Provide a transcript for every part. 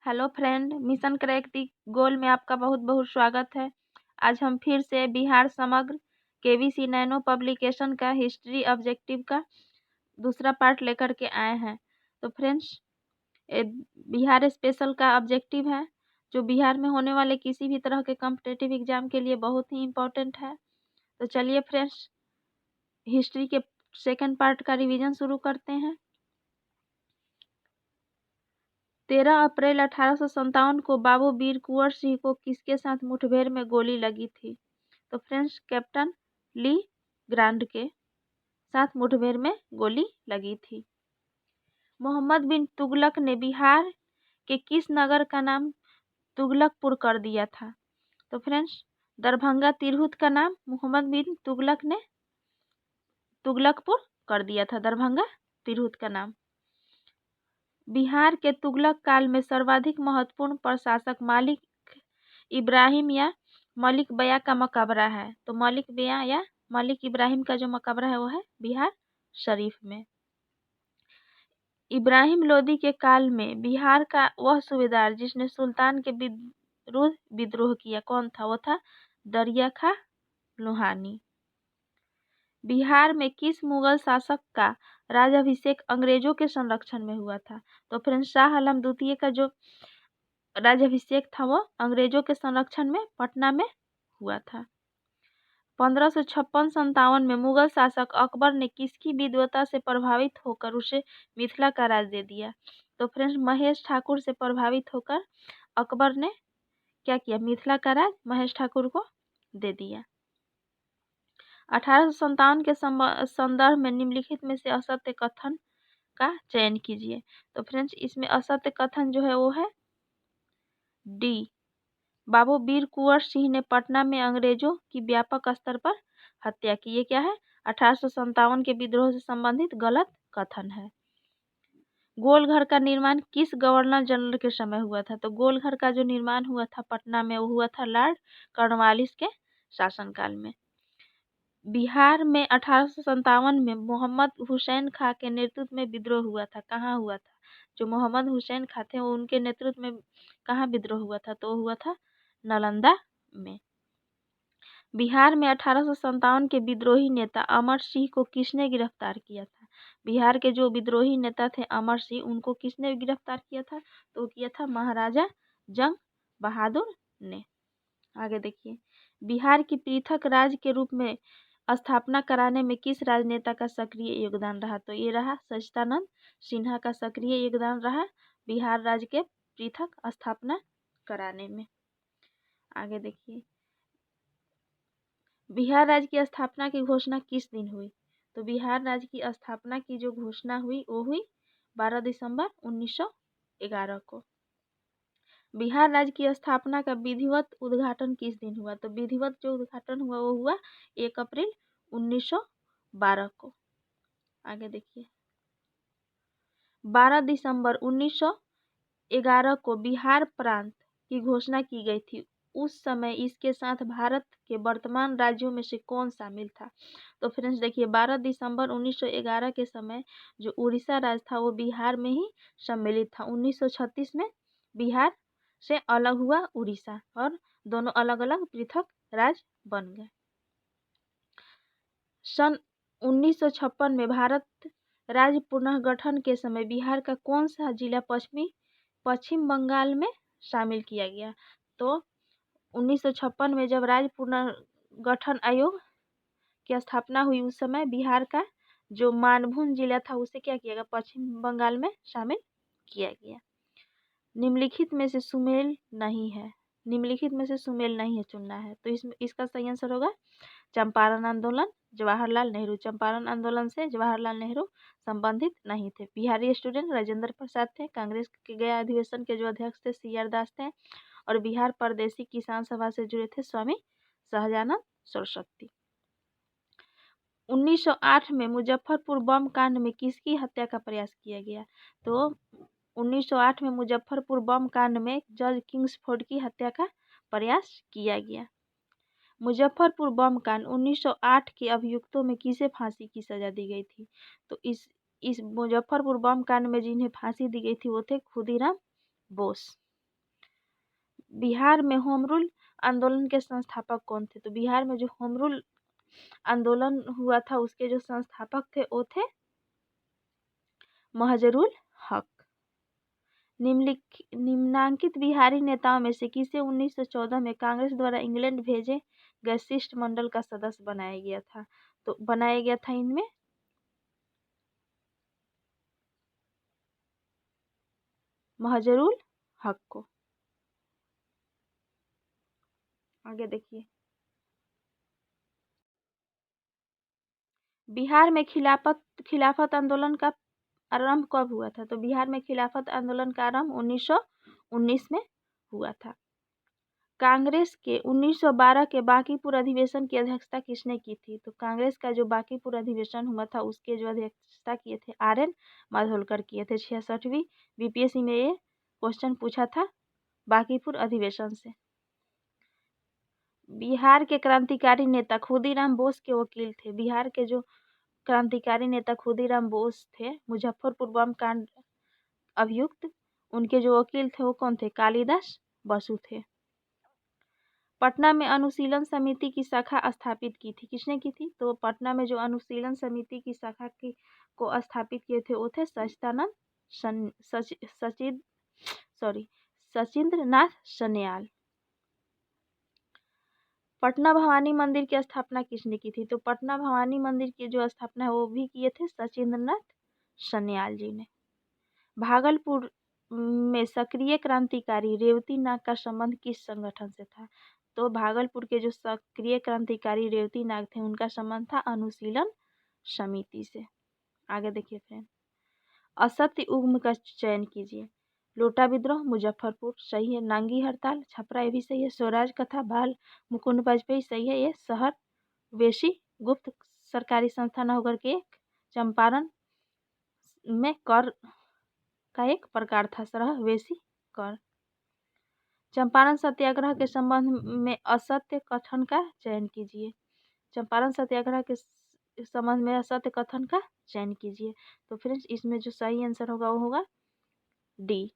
Hello friend, mission crack दी गोल में आपका बहुत बहुत स्वागत है। आज हम फिर से बिहार समग्र केवीसी नैनो पब्लिकेशन का हिस्ट्री ऑब्जेक्टिव का दूसरा पार्ट लेकर के आए हैं। तो फ्रेंड्स, बिहार स्पेशल का ऑब्जेक्टिव है जो बिहार में होने वाले किसी भी तरह के कॉम्पिटिटिव एग्जाम के लिए बहुत ही इम्पोर्टेंट है। तो चलिए फ्रेंड्स, हिस्ट्री के सेकेंड पार्ट का रिवीजन शुरू करते हैं। 13 अप्रैल 1857 को बाबू वीर कुंवर सिंह को किसके साथ मुठभेड़ में गोली लगी थी? तो फ्रेंड्स, कैप्टन ली ग्रांड के साथ मुठभेड़ में गोली लगी थी। मोहम्मद बिन तुगलक ने बिहार के किस नगर का नाम तुगलकपुर कर दिया था? तो फ्रेंड्स, दरभंगा तिरहुत का नाम मोहम्मद बिन तुगलक ने तुगलकपुर कर दिया था, दरभंगा तिरहुत का नाम। बिहार के तुगलक काल में सर्वाधिक महत्वपूर्ण प्रशासक मलिक इब्राहिम या मलिक बया का मकबरा है। तो मलिक बया या मलिक इब्राहिम का जो मकबरा है वो है बिहार शरीफ में। इब्राहिम लोदी के काल में बिहार का वह सूबेदार जिसने सुल्तान के विरुद्ध विद्रोह किया कौन था? वो था दरिया खां लोहानी। बिहार में किस मुगल शासक का राज्याभिषेक अंग्रेजों के संरक्षण में हुआ था? तो फ्रेंड्स, शाह आलम द्वितीय का जो राज्याभिषेक था वो अंग्रेजों के संरक्षण में पटना में हुआ था। 1556-57 में मुगल शासक अकबर ने किसकी विद्वता से प्रभावित होकर उसे मिथिला का राज दे दिया? तो फ्रेंड्स, महेश ठाकुर से प्रभावित होकर अकबर ने क्या किया? मिथिला का राज महेश ठाकुर को दे दिया। 1857 के संदर्भ में निम्नलिखित में से असत्य कथन का चयन कीजिए। तो फ्रेंड्स, इसमें असत्य कथन जो है वो है डी, बाबू वीर कुंवर सिंह ने पटना में अंग्रेजों की व्यापक स्तर पर हत्या की। ये क्या है? 1857 के विद्रोह से संबंधित गलत कथन है। गोलघर का निर्माण किस गवर्नर जनरल के समय हुआ था? तो गोलघर का जो निर्माण हुआ था पटना में वो हुआ था लॉर्ड कॉर्नवालिस के शासनकाल में। बिहार में 1857 में मोहम्मद हुसैन खां के नेतृत्व में विद्रोह हुआ था। कहाँ हुआ था? जो मोहम्मद हुसैन खां थे वो उनके नेतृत्व में कहाँ विद्रोह हुआ था? तो हुआ था नालंदा में। बिहार में 1857 के विद्रोही नेता अमर सिंह को किसने गिरफ्तार किया था? बिहार के जो विद्रोही नेता थे अमर सिंह, उनको किसने गिरफ्तार किया था? तो किया था महाराजा जंग बहादुर ने। आगे देखिए, बिहार की पृथक राज्य के रूप में स्थापना कराने में किस राजनेता का सक्रिय योगदान रहा? तो ये रहा सच्चिदानंद सिन्हा का सक्रिय योगदान रहा बिहार राज्य के पृथक स्थापना कराने में। आगे देखिए, बिहार राज्य की स्थापना की घोषणा किस दिन हुई? तो बिहार राज्य की स्थापना की जो घोषणा हुई वो हुई 12 दिसंबर 1911 को। बिहार राज्य की स्थापना का विधिवत उद्घाटन किस दिन हुआ? तो विधिवत जो उद्घाटन हुआ वो हुआ 1 अप्रैल 1912 को। आगे देखिए, 12 दिसंबर 1911 को बिहार प्रांत की घोषणा की गई थी। उस समय इसके साथ भारत के वर्तमान राज्यों में से कौन शामिल था? तो फ्रेंड्स देखिए, 12 दिसंबर 1911 के समय जो उड़ीसा राज्य था वो बिहार में ही सम्मिलित था। 1936 में बिहार से अलग हुआ उड़ीसा और दोनों अलग अलग पृथक राज्य बन गए। सन 1956 में भारत राज्य पुनर्गठन के समय बिहार का कौन सा जिला पश्चिम बंगाल में शामिल किया गया? तो 1956 में जब राज्य पुनर्गठन आयोग की स्थापना हुई उस समय बिहार का जो मानभूम जिला था उसे क्या किया गया? पश्चिम बंगाल में शामिल किया गया। निम्नलिखित में से सुमेल नहीं है, निम्नलिखित में से सुमेल नहीं है चुनना है। तो इसका सही आंसर होगा चंपारण आंदोलन, जवाहरलाल नेहरू। चंपारण आंदोलन से जवाहरलाल नेहरू संबंधित नहीं थे। बिहारी स्टूडेंट राजेंद्र प्रसाद थे। कांग्रेस के गया अधिवेशन के जो अध्यक्ष थे CR दास थे और बिहार परदेसी किसान सभा से जुड़े थे स्वामी सहजानंद सरस्वती। 1908 में मुजफ्फरपुर बम कांड में किसकी हत्या का प्रयास किया गया? तो 1908 में मुजफ्फरपुर बम कांड में जज किंग्सफोर्ड की हत्या का प्रयास किया गया। मुजफ्फरपुर बम कांड 1908 के अभियुक्तों में किसे फांसी की सजा दी गई थी? तो इस मुजफ्फरपुर बम कांड में जिन्हें फांसी दी गई थी वो थे खुदीराम बोस। बिहार में होम रूल आंदोलन के संस्थापक कौन थे? तो बिहार में जो होम रूल आंदोलन हुआ था उसके जो संस्थापक थे वो थे महजरूल हक। निम्नांकित बिहारी नेताओं में से किसे 1914 में कांग्रेस द्वारा इंग्लैंड भेजे गए शिष्टमंडल का सदस्य बनाया गया था? तो बनाया गया था इनमें महजरूल हक को। आगे देखिए, बिहार में खिलाफत आंदोलन का आरंभ कब हुआ था? तो बिहार में खिलाफत आंदोलन का आरंभ 1919 में हुआ था। कांग्रेस के 1912 के बांकीपुर अधिवेशन की अध्यक्षता किसने की थी? तो कांग्रेस का जो बांकीपुर अधिवेशन हुआ था उसके जो अध्यक्षता किए थे RN माधोलकर किए थे। 66वीं बीपीएससी में ये क्वेश्चन पूछा था बांकीपुर अधिवेशन से। बिहार के क्रांतिकारी नेता खुदीराम बोस के वकील थे। बिहार के जो क्रांतिकारी नेता खुदीराम बोस थे, मुजफ्फरपुर बम कांड अभियुक्त, उनके जो वकील थे वो कौन थे? कालिदास बसु थे। पटना में अनुशीलन समिति की शाखा स्थापित की थी। किसने की थी? तो पटना में जो अनुशीलन समिति की शाखा को स्थापित किए थे वो थे सचिंद्र नाथ सन्याल। पटना भवानी मंदिर की स्थापना किसने की थी? तो पटना भवानी मंदिर की जो स्थापना है वो भी किए थे सचिंद्र नाथ सन्याल जी ने। भागलपुर में सक्रिय क्रांतिकारी रेवती नाग का संबंध किस संगठन से था? तो भागलपुर के जो सक्रिय क्रांतिकारी रेवती नाग थे उनका संबंध था अनुशीलन समिति से। आगे देखिए फ्रेंड, असत्य उग्म का चयन कीजिए। लोटा विद्रोह मुजफ्फरपुर सही है। नांगी हड़ताल छपरा ये भी सही है। स्वराज कथा बाल मुकुंद वाजपेयी सही है। ये शहर वेशी गुप्त सरकारी संस्था न होकर के चंपारण में कर का एक प्रकार था। सरह वेशी कर। चंपारण सत्याग्रह के संबंध में असत्य कथन का चयन कीजिए। चंपारण सत्याग्रह के संबंध में असत्य कथन का चयन कीजिए। तो फ्रेंड्स इसमें जो सही आंसर होगा वो होगा डी।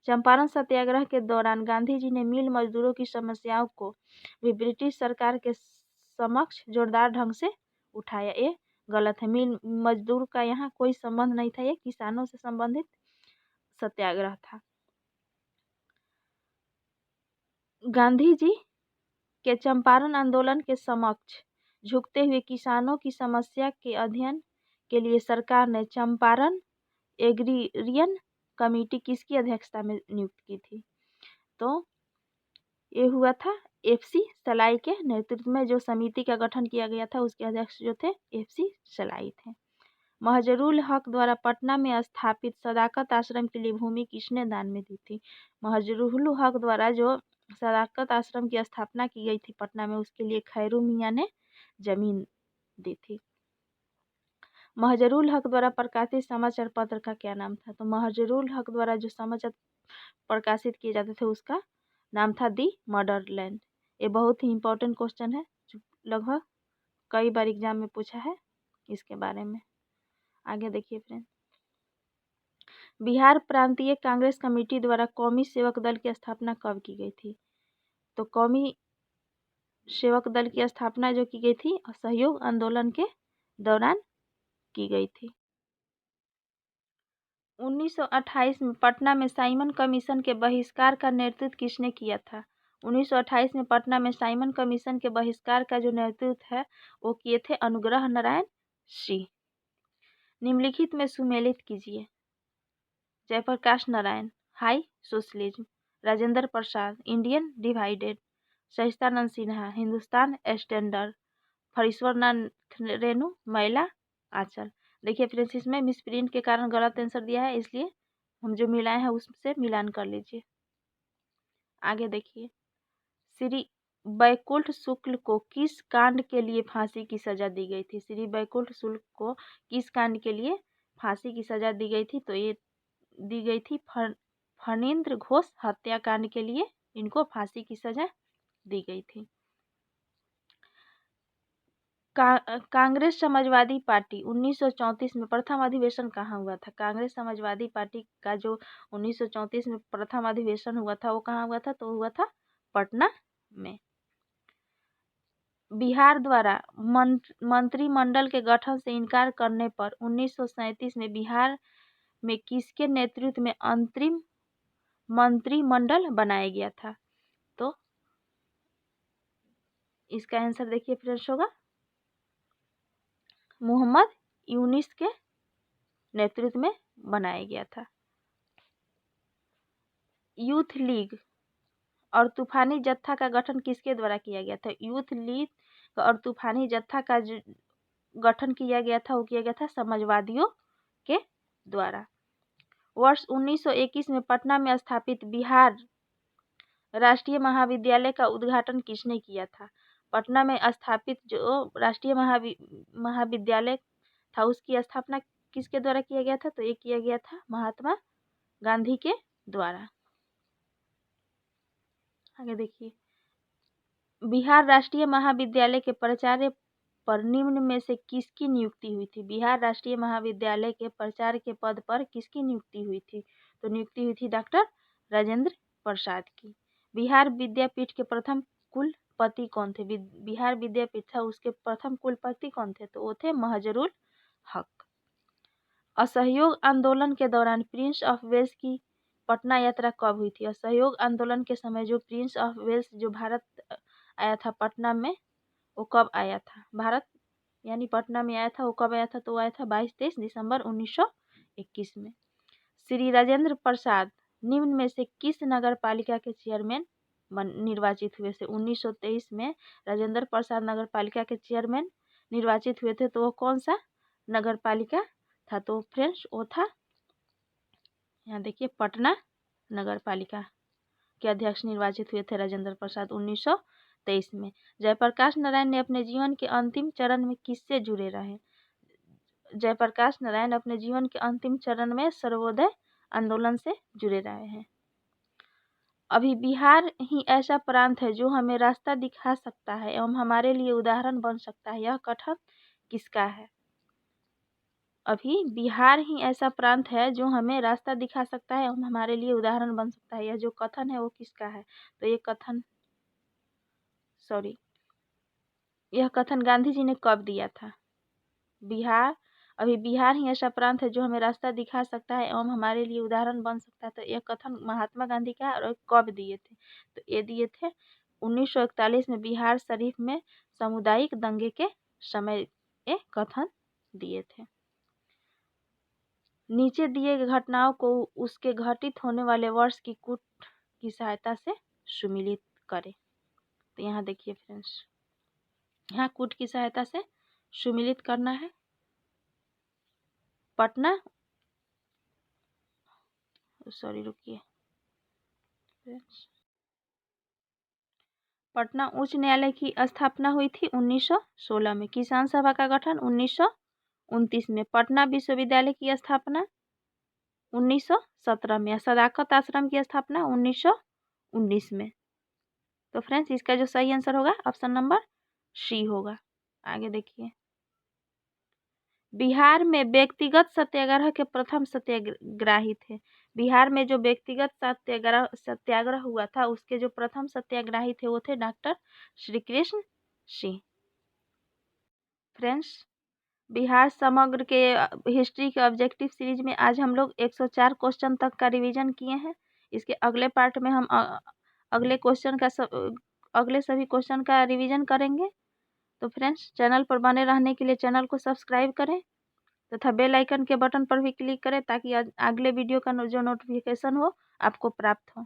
चंपारण सत्याग्रह के दौरान गांधी जी ने मिल मजदूरों की समस्याओं को भी ब्रिटिश सरकार के समक्ष जोरदार ढंग से उठाया। ये गलत है। मिल मजदूर का यहाँ कोई संबंध नहीं था, ये किसानों से संबंधित सत्याग्रह था। गांधी जी के चंपारण आंदोलन के समक्ष झुकते हुए किसानों की समस्या के अध्ययन के लिए सरकार ने चंपारण एग्रीरियन कमेटी किसकी अध्यक्षता में नियुक्त की थी? तो ये हुआ था FC सलाई के नेतृत्व में जो समिति का गठन किया गया था उसके अध्यक्ष जो थे FC सलाई थे। महजरूल हक द्वारा पटना में स्थापित सदाकत आश्रम के लिए भूमि किसने दान में दी थी? महजरूल हक द्वारा जो सदाकत आश्रम की स्थापना की गई थी पटना में उसके लिए खैरू मियाँ ने जमीन दी थी। महजरूल हक द्वारा प्रकाशित समाचार पत्र का क्या नाम था? तो महजरूल हक द्वारा जो समाचार प्रकाशित किए जाते थे उसका नाम था दी मदरलैंड। ये बहुत ही इंपॉर्टेंट क्वेश्चन है जो लगभग कई बार एग्जाम में पूछा है इसके बारे में। आगे देखिए फ्रेंड, बिहार प्रांतीय कांग्रेस कमेटी द्वारा कौमी सेवक दल की स्थापना कब की गई थी? तो कौमी सेवक दल की स्थापना जो की गई थी असहयोग आंदोलन के दौरान की गई थी। 1928 में पटना में साइमन कमीशन के बहिष्कार का नेतृत्व किसने किया था? 1928 में पटना में साइमन कमीशन के बहिष्कार का जो नेतृत्व है वो किए थे अनुग्रह नारायण सिंह। निम्नलिखित में सुमेलित कीजिए। Jayaprakash Narayan why socialism, Rajendra Prasad Indian divided, Sachchidananda Sinha Hindustan standard, Phanishwarnath Renu Maila Anchal. देखिए फ्रेंड्स इसमें मिसप्रिंट के कारण गलत आंसर दिया है, इसलिए हम जो मिलाए हैं उससे मिलान कर लीजिए। आगे देखिए, श्री बैकुंठ शुक्ल को किस कांड के लिए फांसी की सजा दी गई थी? श्री बैकुंठ शुक्ल को किस कांड के लिए फांसी की सजा दी गई थी? तो ये दी गई थी फणींद्र घोष हत्याकांड के लिए इनको फांसी की सजा दी गई थी। कांग्रेस समाजवादी पार्टी 1934 में प्रथम अधिवेशन कहाँ हुआ था? कांग्रेस समाजवादी पार्टी का जो 1934 में प्रथम अधिवेशन हुआ था वो कहाँ हुआ था? तो हुआ था पटना में। बिहार द्वारा मंत्रिमंडल के गठन से इनकार करने पर 1937 में बिहार में किसके नेतृत्व में अंतरिम मंत्रिमंडल बनाया गया था? तो इसका आंसर देखिए फ्रेंड्स होगा मोहम्मद यूनिस के नेतृत्व में बनाया गया था। यूथ लीग और तूफानी जत्था का गठन किसके द्वारा किया गया था? यूथ लीग और तूफानी जत्था का जो गठन किया गया था वो किया गया था समाजवादियों के द्वारा। वर्ष 1921 में पटना में स्थापित बिहार राष्ट्रीय महाविद्यालय का उद्घाटन किसने किया था? पटना में स्थापित जो राष्ट्रीय महाविद्यालय था उसकी स्थापना किसके द्वारा किया गया था? तो ये किया गया था महात्मा गांधी के द्वारा। आगे देखिए, बिहार राष्ट्रीय महाविद्यालय के प्राचार्य पर निम्न में से किसकी नियुक्ति हुई थी? बिहार राष्ट्रीय महाविद्यालय के प्राचार्य के पद पर किसकी नियुक्ति हुई थी? तो नियुक्ति हुई थी डॉक्टर राजेंद्र प्रसाद की। बिहार विद्यापीठ के प्रथम कुलपति कौन थे? बिहार विद्यापीठ था उसके प्रथम कुलपति कौन थे? तो वो थे महजरुल हक। असहयोग आंदोलन के दौरान प्रिंस ऑफ वेल्स की पटना यात्रा कब हुई थी? असहयोग आंदोलन के समय जो प्रिंस ऑफ वेल्स जो भारत आया था पटना में, वो कब आया था? भारत यानी पटना में आया था। वो कब आया था? तो आया था 22-23 दिसंबर 1921 में। श्री राजेंद्र प्रसाद निम्न में से किस नगर पालिका के चेयरमैन निर्वाचित हुए थे? 1923 में राजेंद्र प्रसाद नगर पालिका के चेयरमैन निर्वाचित हुए थे। तो वो कौन सा नगर पालिका था? तो फ्रेंड्स वो था, यहाँ देखिए, पटना नगर पालिका के अध्यक्ष निर्वाचित हुए थे राजेंद्र प्रसाद 1923 में। जयप्रकाश नारायण ने अपने जीवन के अंतिम चरण में किससे जुड़े रहे? जयप्रकाश नारायण अपने जीवन के अंतिम चरण में सर्वोदय आंदोलन से जुड़े रहे हैं। अभी बिहार ही ऐसा प्रांत है जो हमें रास्ता दिखा सकता है एवं हमारे लिए उदाहरण बन सकता है, यह कथन किसका है? अभी बिहार ही ऐसा प्रांत है जो हमें रास्ता दिखा सकता है एवं हमारे लिए उदाहरण बन सकता है, यह जो कथन है वो किसका है? तो यह कथन गांधी जी ने कब दिया था? बिहार ही ऐसा प्रांत है जो हमें रास्ता दिखा सकता है एवं हमारे लिए उदाहरण बन सकता है, तो यह कथन महात्मा गांधी का है और कब दिए थे? तो ये दिए थे 1941 में बिहार शरीफ में सामुदायिक दंगे के समय ये कथन दिए थे। नीचे दिए गए घटनाओं को उसके घटित होने वाले वर्ष की कूट की सहायता से सुमिलित करें। तो यहाँ देखिए फ्रेंड्स, यहाँ कूट की सहायता से सुमिलित करना है। पटना उच्च न्यायालय की स्थापना हुई थी 1916 में। किसान सभा का गठन 1929 में। पटना विश्वविद्यालय की स्थापना 1917 में। सदाकत आश्रम की स्थापना 1919 में। तो फ्रेंड्स इसका जो सही आंसर होगा ऑप्शन नंबर सी होगा। आगे देखिए, बिहार में व्यक्तिगत सत्याग्रह के प्रथम सत्याग्रही थे। बिहार में जो व्यक्तिगत सत्याग्रह हुआ था उसके जो प्रथम सत्याग्रही थे वो थे डॉक्टर श्री कृष्ण सिंह। फ्रेंड्स, बिहार समग्र के हिस्ट्री के ऑब्जेक्टिव सीरीज में आज हम लोग 104 क्वेश्चन तक का रिवीजन किए हैं। इसके अगले पार्ट में हम अगले सभी क्वेश्चन का रिवीजन करेंगे। तो फ्रेंड्स, चैनल पर बने रहने के लिए चैनल को सब्सक्राइब करें तथा बेल आइकन के बटन पर भी क्लिक करें ताकि अगले वीडियो का जो नोटिफिकेशन हो आपको प्राप्त हो।